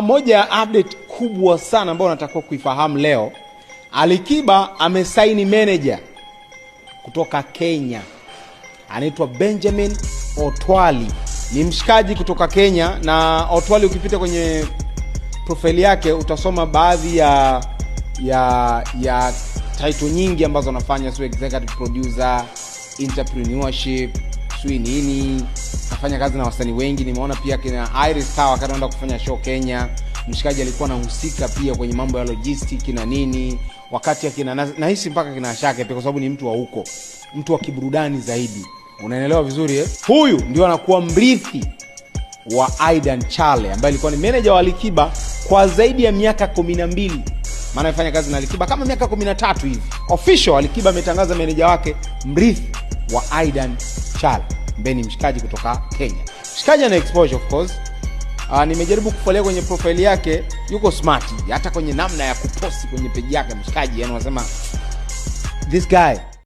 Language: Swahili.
Moja ya update kubwa sana ambayo natakiwa kuifahamu leo, Alikiba amesaini manager kutoka Kenya. Anaitwa Benjamin Otwali. Ni mshikaji kutoka Kenya, na Otwali ukipita kwenye profile yake utasoma baadhi ya title nyingi ambazo anafanya, so executive producer, entrepreneurship, sui nini. Anafanya kazi na wasanii wengi. Nimeona pia kina Iris Tawa akaenda kufanya show Kenya. Mshikaji alikuwa anahusika pia kwenye mambo ya logistic na nini. Wakati akina nahisi mpaka kina Shake pia, kwa sababu ni mtu wa huko, mtu wa kiburudani zaidi. Unaelewa vizuri eh? Huyu ndio anakuwa mrithi wa Aidan Chale ambaye alikuwa ni manager wa Alikiba kwa zaidi ya miaka 12. Maana alifanya kazi na Alikiba kama miaka 13 hivi. Official Alikiba ametangaza manager wake mrithi wa Aidan Chale, Beni, mshikaji kutoka Kenya. Mshikaji ana exposure of course. Nimejaribu kufollow kwenye profile yake, yuko smart hata kwenye namna ya kuposti kwenye page yake mshikaji, yani unasema this guy